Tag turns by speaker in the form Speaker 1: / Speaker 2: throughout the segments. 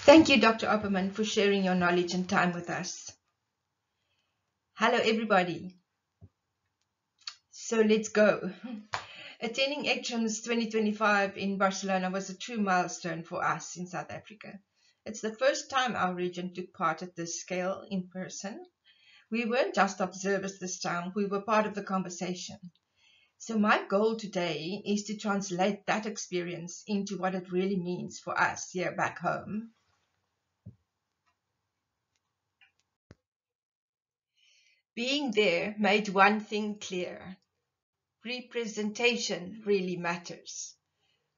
Speaker 1: Thank you, Dr. Opperman, for sharing your knowledge and time with us. Hello, everybody. So let's go. Attending ECTRIMS 2025 in Barcelona was a true milestone for us in South Africa. It's the first time our region took part at this scale in person. We weren't just observers this time, we were part of the conversation. So my goal today is to translate that experience into what it really means for us here back home. Being there made one thing clear. Representation really matters.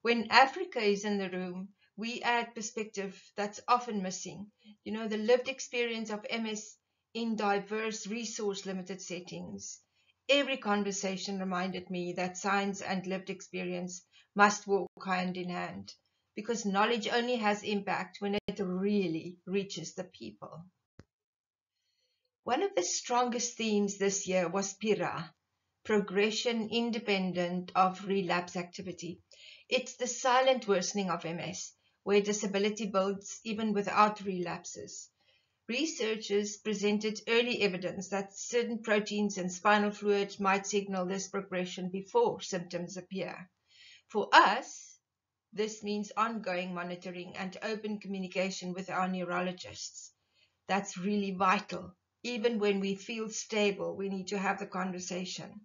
Speaker 1: When Africa is in the room, we add perspective that's often missing. You know, the lived experience of MS in diverse resource-limited settings. Every conversation reminded me that science and lived experience must walk hand in hand, because knowledge only has impact when it really reaches the people. One of the strongest themes this year was PIRA, progression independent of relapse activity. It's the silent worsening of MS, where disability builds even without relapses. Researchers presented early evidence that certain proteins in spinal fluid might signal this progression before symptoms appear. For us, this means ongoing monitoring and open communication with our neurologists. That's really vital. Even when we feel stable, we need to have the conversation.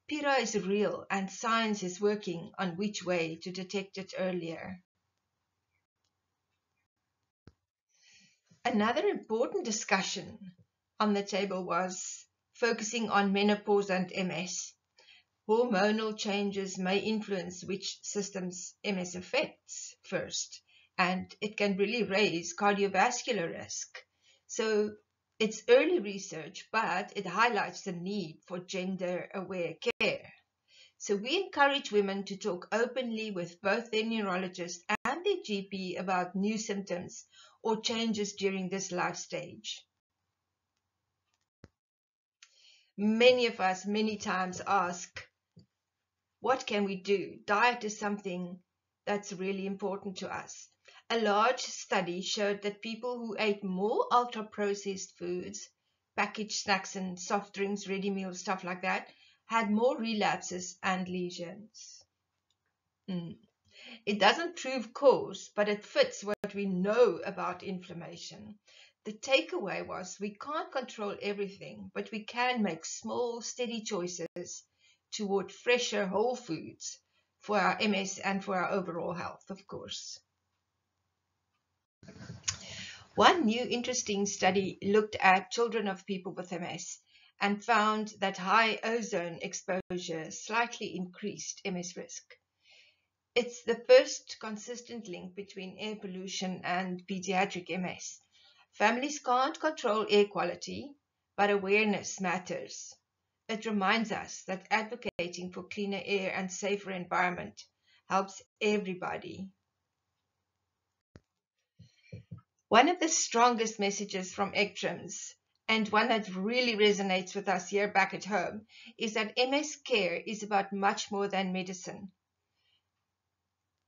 Speaker 1: PIRA is real and science is working on which way to detect it earlier. Another important discussion on the table was focusing on menopause and MS. Hormonal changes may influence which systems MS affects first, and it can really raise cardiovascular risk. So it's early research, but it highlights the need for gender-aware care. So we encourage women to talk openly with both their neurologist and their GP about new symptoms or changes during this life stage. Many of us many times ask, what can we do? Diet is something that's really important to us. A large study showed that people who ate more ultra-processed foods, packaged snacks and soft drinks, ready meals, stuff like that, had more relapses and lesions. It doesn't prove cause, but it fits what we know about inflammation. The takeaway was we can't control everything, but we can make small, steady choices toward fresher whole foods for our MS and for our overall health, of course. One new interesting study looked at children of people with MS and found that high ozone exposure slightly increased MS risk. It's the first consistent link between air pollution and pediatric MS. Families can't control air quality, but awareness matters. It reminds us that advocating for cleaner air and safer environment helps everybody. One of the strongest messages from ECTRIMS, and one that really resonates with us here back at home, is that MS care is about much more than medicine.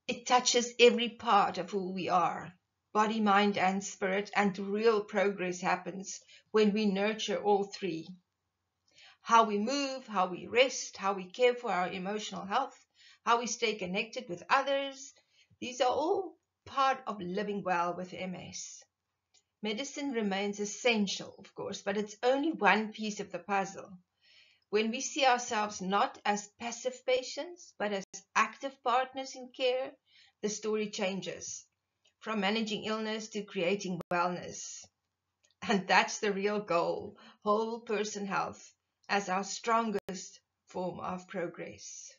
Speaker 1: It touches every part of who we are, body, mind, and spirit, and real progress happens when we nurture all three. How we move, how we rest, how we care for our emotional health, how we stay connected with others, these are all part of living well with MS. Medicine remains essential, of course, but it's only one piece of the puzzle. When we see ourselves not as passive patients, but as active partners in care, the story changes from managing illness to creating wellness. And that's the real goal, whole person health as our strongest form of progress.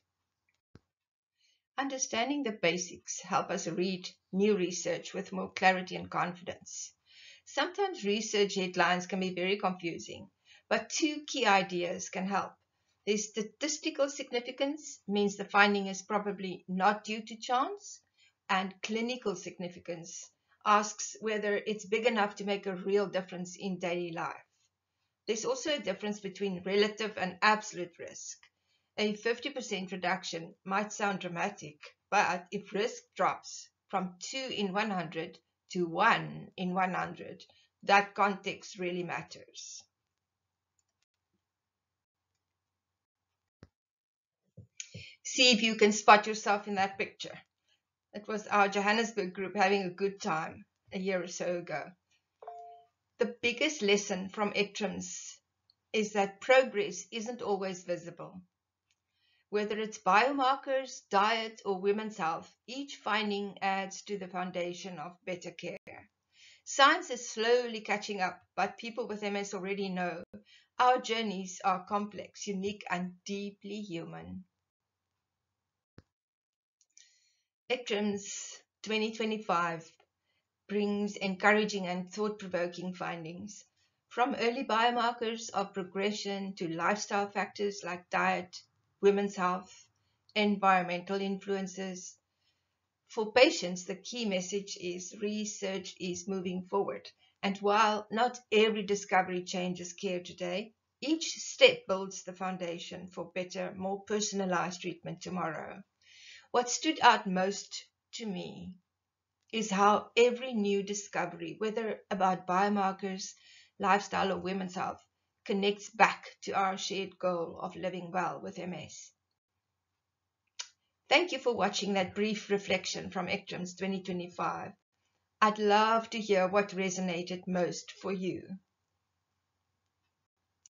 Speaker 1: Understanding the basics help us read new research with more clarity and confidence. Sometimes research headlines can be very confusing, but two key ideas can help. The statistical significance means the finding is probably not due to chance, and clinical significance asks whether it's big enough to make a real difference in daily life. There's also a difference between relative and absolute risk. A 50% reduction might sound dramatic, but if risk drops from 2 in 100 to 1 in 100, that context really matters. See if you can spot yourself in that picture. It was our Johannesburg group having a good time a year or so ago. The biggest lesson from ECTRIMS is that progress isn't always visible. Whether it's biomarkers, diet, or women's health, each finding adds to the foundation of better care. Science is slowly catching up, but people with MS already know our journeys are complex, unique, and deeply human. ECTRIMS 2025 brings encouraging and thought-provoking findings, from early biomarkers of progression to lifestyle factors like diet, women's health, environmental influences. For patients, the key message is research is moving forward. And while not every discovery changes care today, each step builds the foundation for better, more personalized treatment tomorrow. What stood out most to me is how every new discovery, whether about biomarkers, lifestyle, or women's health, connects back to our shared goal of living well with MS. Thank you for watching that brief reflection from ECTRIMS 2025. I'd love to hear what resonated most for you.